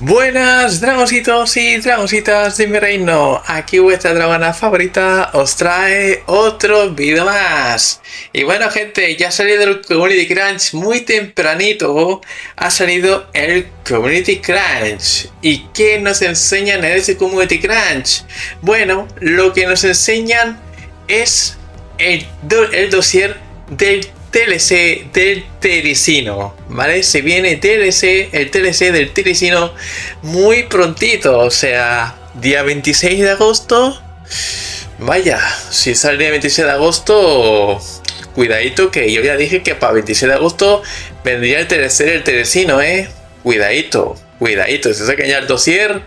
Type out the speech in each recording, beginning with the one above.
Buenas dragoncitos y dragoncitas de mi reino, aquí vuestra dragona favorita os trae otro vídeo más. Y bueno gente, ya ha salido el Community Crunch muy tempranito, ha salido el Community Crunch. ¿Y qué nos enseñan en ese Community Crunch? Bueno, lo que nos enseñan es el dossier del TLC del Tericino, ¿vale? Se viene el TLC del Tericino muy prontito, o sea, día 26 de agosto. Vaya, si sale el día 26 de agosto, cuidadito que yo ya dije que para 26 de agosto vendría el TLC del Tericino, Cuidadito, si sacan ya el dossier,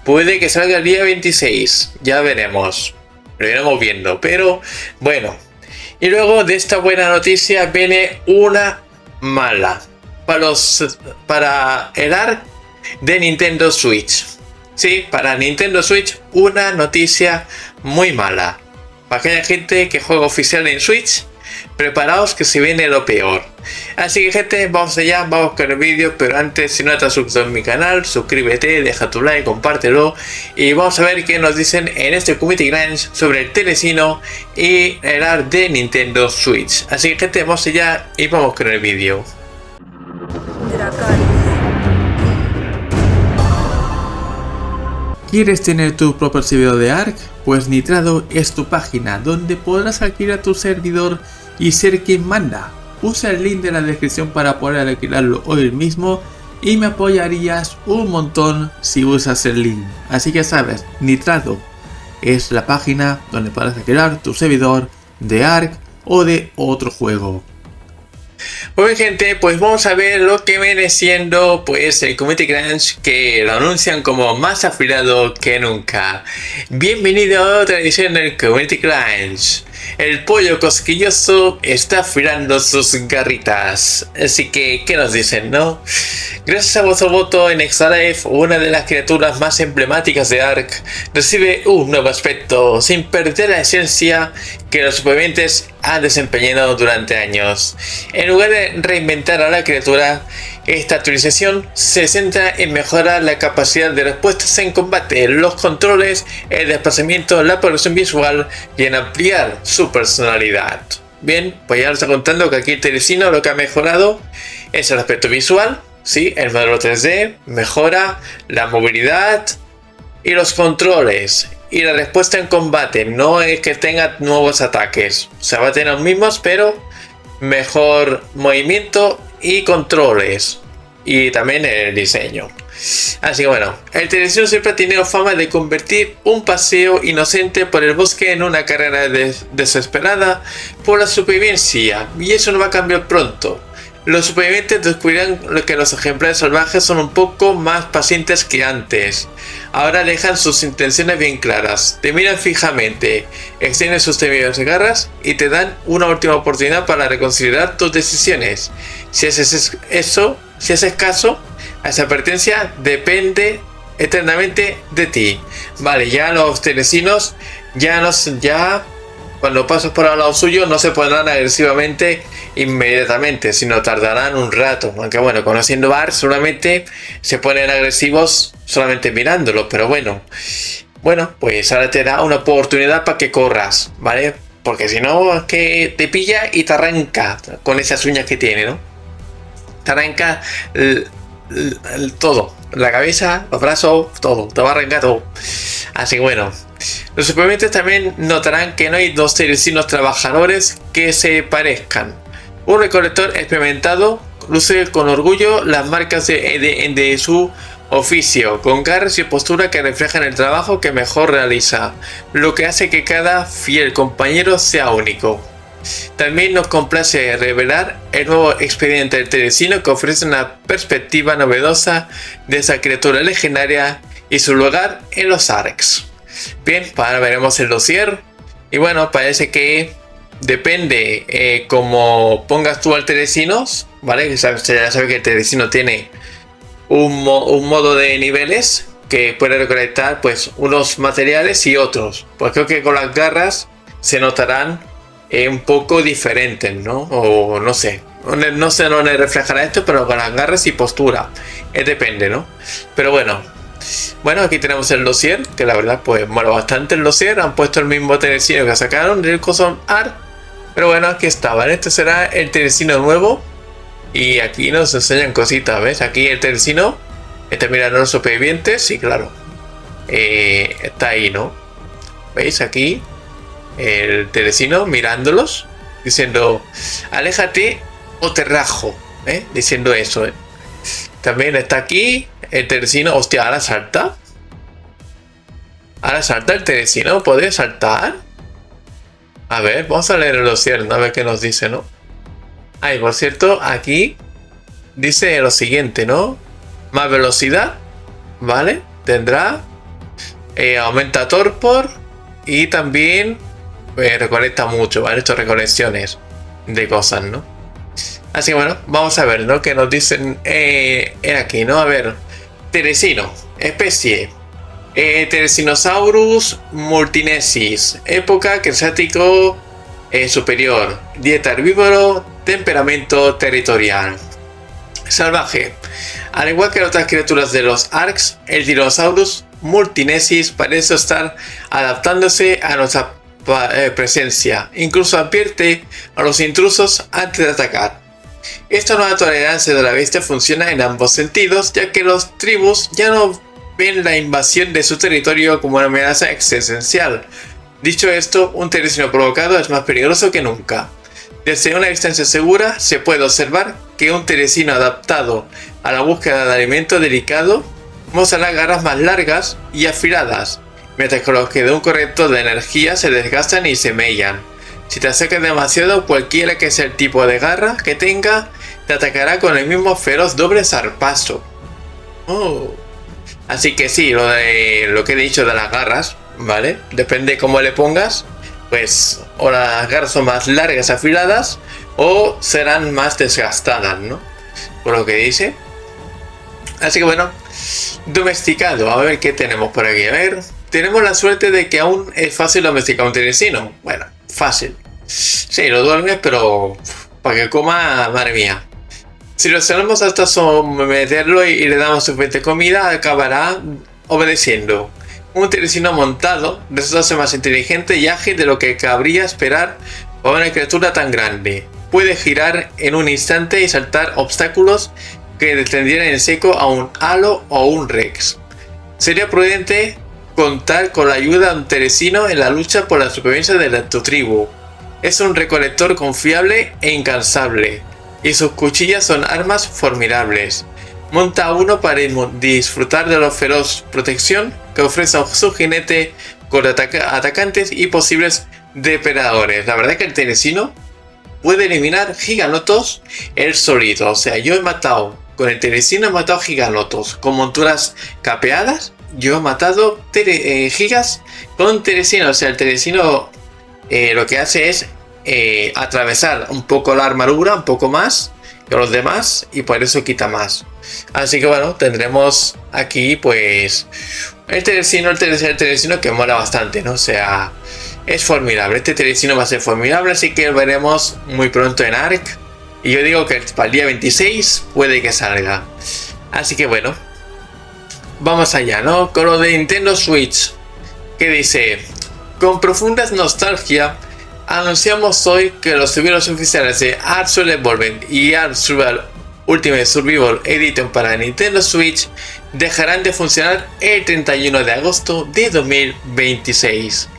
puede que salga el día 26, ya veremos, lo iremos viendo, pero bueno. Y luego de esta buena noticia viene una mala para el ARC de Nintendo Switch. Sí, para Nintendo Switch una noticia muy mala. Para aquella gente que juega oficial en Switch, preparaos que se viene lo peor. Así que gente, vamos allá, vamos con el vídeo, pero antes, si no estás suscrito a mi canal, suscríbete, deja tu like, compártelo y vamos a ver qué nos dicen en este Community Crunch sobre el Tericino y el ARC de Nintendo Switch. Así que gente, vamos allá y vamos con el vídeo. ¿Quieres tener tu propio servidor de ARC? Pues Nitrado es tu página donde podrás alquilar tu servidor y ser quien manda. Usa el link de la descripción para poder alquilarlo hoy mismo y me apoyarías un montón si usas el link. Así que sabes, Nitrado es la página donde podrás alquilar tu servidor de ARC o de otro juego. Muy bien gente, pues vamos a ver lo que viene siendo pues el Community Crunch, que lo anuncian como más afilado que nunca. Bienvenido a otra edición del Community Crunch. El pollo cosquilloso está afilando sus garritas. Así que, ¿qué nos dicen, no? Gracias a vuestro voto en Exalife, una de las criaturas más emblemáticas de ARC recibe un nuevo aspecto, sin perder la esencia que los supervivientes han desempeñado durante años. En lugar de reinventar a la criatura, esta actualización se centra en mejorar la capacidad de respuestas en combate, los controles, el desplazamiento, la progresión visual y en ampliar su personalidad. Bien, pues ya nos está contando que aquí el Tericino lo que ha mejorado es el aspecto visual, ¿sí? El modelo 3D mejora la movilidad y los controles. Y la respuesta en combate no es que tenga nuevos ataques, o sea, va a tener los mismos, pero mejor movimiento y controles, y también el diseño. Así que bueno, el Tericino siempre ha tenido fama de convertir un paseo inocente por el bosque en una carrera desesperada por la supervivencia, y eso no va a cambiar pronto. Los supervivientes descubrirán que los ejemplares salvajes son un poco más pacientes que antes. Ahora dejan sus intenciones bien claras, te miran fijamente, extienden sus temidas garras y te dan una última oportunidad para reconsiderar tus decisiones. Si haces caso a esa advertencia, depende eternamente de ti. Vale, ya los tericinos ya cuando pasas por al lado suyo no se pondrán agresivamente inmediatamente, sino tardarán un rato. Aunque bueno, conociendo a ARC solamente se ponen agresivos solamente mirándolo, pero bueno, pues ahora te da una oportunidad para que corras, ¿vale? Porque si no es que te pilla y te arranca con esas uñas que tiene, ¿no? Te arranca todo, la cabeza, los brazos, todo, te va a arrancar todo. Así que bueno, los supervivientes también notarán que no hay dos tericinos trabajadores que se parezcan. Un recolector experimentado luce con orgullo las marcas de su oficio, con garras y postura que reflejan el trabajo que mejor realiza, lo que hace que cada fiel compañero sea único. También nos complace revelar el nuevo expediente del Tericino, que ofrece una perspectiva novedosa de esa criatura legendaria y su lugar en los ARCs. Bien, ahora veremos el dossier. Y bueno, parece que depende cómo pongas tú al Tericino, ¿vale? Ya sabes que el Tericino tiene un modo de niveles que puede recolectar pues unos materiales y otros. Pues creo que con las garras se notarán un poco diferentes, ¿no? O no sé. No sé dónde reflejará esto, pero con las garras y postura. Depende, ¿no? Pero bueno. Bueno, aquí tenemos el dossier, que la verdad pues mola bastante el dossier. Han puesto el mismo teresino que sacaron del Cosmos Art. Pero bueno, aquí está, ¿vale? Este será el teresino nuevo. Y aquí nos enseñan cositas, ¿ves? Aquí el teresino está mirando a los supervivientes y claro, está ahí, ¿no? ¿Veis? Aquí el teresino mirándolos, diciendo, aléjate o te rajo, diciendo eso, También está aquí el teresino. Hostia, ahora salta. Ahora salta el teresino. ¿Puede saltar? A ver, vamos a leer el dossier, a ver qué nos dice, ¿no? Y por cierto, aquí dice lo siguiente, ¿no? Más velocidad, ¿vale? Tendrá. Aumenta torpor. Y también recolecta mucho, ¿vale? Estas recolecciones de cosas, ¿no? Así que bueno, vamos a ver, ¿no? Que nos dicen aquí, ¿no? A ver, teresino, especie, Teresinosaurus multinesis, época Cretácico superior, dieta herbívoro, temperamento territorial. Salvaje. Al igual que otras criaturas de los ARKs, el Tyrannosaurus multinesis parece estar adaptándose a nuestra presencia. Incluso advierte a los intrusos antes de atacar. Esta nueva tolerancia de la bestia funciona en ambos sentidos, ya que los tribus ya no ven la invasión de su territorio como una amenaza existencial. Dicho esto, un teresino provocado es más peligroso que nunca. Desde una distancia segura se puede observar que un teresino adaptado a la búsqueda de alimento delicado mostrará garras más largas y afiladas, mientras que los que de un corrector de energía se desgastan y se mellan. Si te acercas demasiado, cualquiera que sea el tipo de garra que tenga, te atacará con el mismo feroz doble zarpazo. Así que sí, lo que he dicho de las garras, ¿vale? Depende cómo le pongas, pues o las garras son más largas, afiladas, o serán más desgastadas, ¿no? Por lo que dice. Así que bueno, domesticado, a ver qué tenemos por aquí. A ver, tenemos la suerte de que aún es fácil domesticar un teresino. Bueno, fácil. Sí, lo duermes, pero para que coma, madre mía. Si lo hacemos hasta someterlo y le damos suficiente comida, acabará obedeciendo. Un teresino montado resulta ser más inteligente y ágil de lo que cabría esperar para una criatura tan grande. Puede girar en un instante y saltar obstáculos que detendieran en seco a un halo o un rex. Sería prudente contar con la ayuda de un teresino en la lucha por la supervivencia de tu tribu. Es un recolector confiable e incansable, y sus cuchillas son armas formidables. Monta a uno para disfrutar de la feroz protección que ofrece su jinete con atacantes y posibles depredadores. La verdad es que el teresino puede eliminar giganotos él solito. O sea, yo he matado con el teresino, he matado giganotos con monturas capeadas. Yo he matado gigas con teresino. O sea, el teresino lo que hace es atravesar un poco la armadura, un poco más que los demás, y por eso quita más. Así que bueno, tendremos aquí pues el teresino que mola bastante, ¿no? O sea, es formidable. Este teresino va a ser formidable, así que lo veremos muy pronto en ARK. Y yo digo que para el día 26 puede que salga. Así que bueno, vamos allá, ¿no? Con lo de Nintendo Switch, que dice: con profunda nostalgia, anunciamos hoy que los servidores oficiales de Ark Survival y Ark Survival Ultimate Survival Edition para Nintendo Switch dejarán de funcionar el 31 de agosto de 2026.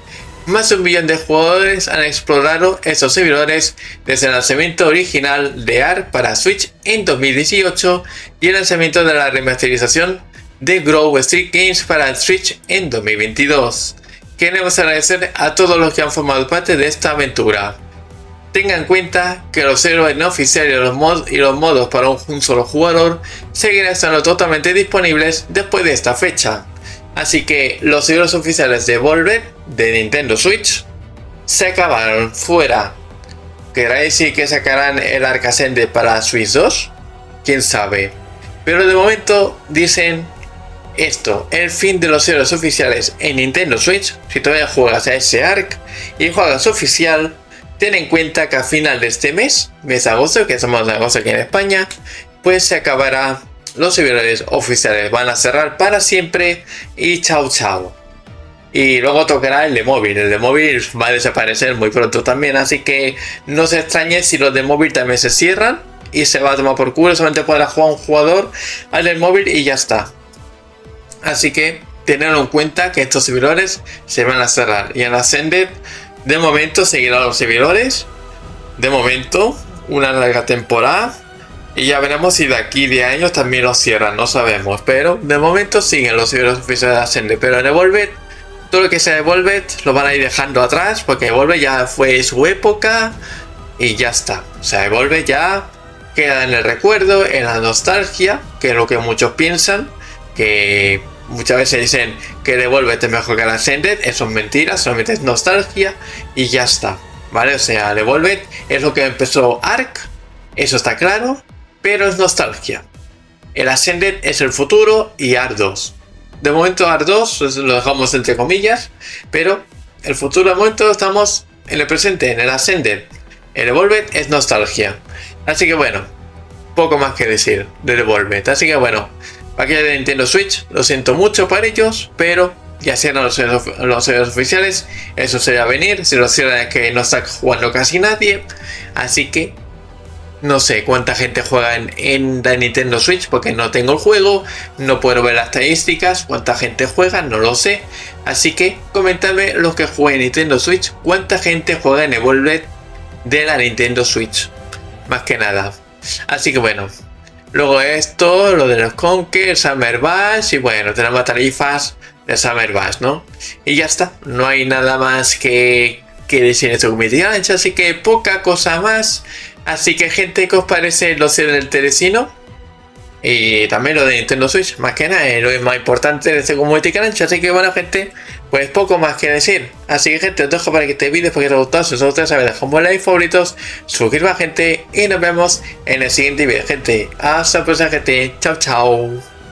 Más de 1 millón de jugadores han explorado estos servidores desde el lanzamiento original de Ark para Switch en 2018 y el lanzamiento de la remasterización de Grow Street Games para Switch en 2022. Queremos agradecer a todos los que han formado parte de esta aventura. Tengan en cuenta que los servidores no oficiales y los modos para un solo jugador seguirán estando totalmente disponibles después de esta fecha. Así que los servidores oficiales de Volver de Nintendo Switch se acabaron, fuera. ¿Querrá decir que sacarán el Ark Ascended para Switch 2? Quién sabe. Pero de momento dicen esto: el fin de los servidores oficiales en Nintendo Switch. Si todavía juegas a ese Ark y juegas oficial, ten en cuenta que a final de este mes de agosto, que somos de agosto aquí en España, pues se acabará, los servidores oficiales van a cerrar para siempre y chao chao. Y luego tocará el de móvil va a desaparecer muy pronto también, así que no se extrañe si los de móvil también se cierran y se va a tomar por culo, solamente podrá jugar un jugador al del móvil y ya está. Así que tenedlo en cuenta que estos servidores se van a cerrar y en Ascended de momento seguirán los servidores, de momento una larga temporada. Y ya veremos si de aquí de años también los cierran, no sabemos. Pero de momento siguen los servidores oficiales de Ascended. Pero en Evolved, todo lo que sea Evolved lo van a ir dejando atrás. Porque Evolved ya fue su época y ya está. O sea, Evolved ya queda en el recuerdo, en la nostalgia, que es lo que muchos piensan. Que muchas veces dicen que Evolved es mejor que el Ascended. Eso es mentira, solamente es nostalgia y ya está. ¿Vale? O sea, el Evolved es lo que empezó Ark, eso está claro. Pero es nostalgia. El Ascended es el futuro y Ark 2. De momento Ark 2 lo dejamos entre comillas, pero el futuro de momento estamos en el presente, en el Ascended. El Evolved es nostalgia. Así que bueno, poco más que decir del Evolved. Así que bueno, para aquellos de Nintendo Switch, lo siento mucho para ellos, pero ya cierran los servidores oficiales. Eso sería venir, si lo cierran es que no está jugando casi nadie. Así que no sé cuánta gente juega en la Nintendo Switch porque no tengo el juego, no puedo ver las estadísticas, cuánta gente juega, no lo sé. Así que comentadme los que jueguen Nintendo Switch, cuánta gente juega en Evolved de la Nintendo Switch. Más que nada. Así que bueno, luego esto, lo de los Conker, Summer Bash y bueno, tenemos tarifas de Summer Bash, ¿no? Y ya está, no hay nada más que decir en este Community Challenge, así que poca cosa más. Así que gente, ¿qué os parece lo del Teresino? Y también lo de Nintendo Switch, más que nada, es lo más importante de este Community Challenge. Así que bueno gente, pues poco más que decir. Así que gente, os dejo para que este vídeo, porque os ha gustado. Si os ha gustado, sabéis, dejad un like, favoritos, suscribid gente y nos vemos en el siguiente vídeo gente. Hasta la próxima gente, chao chao.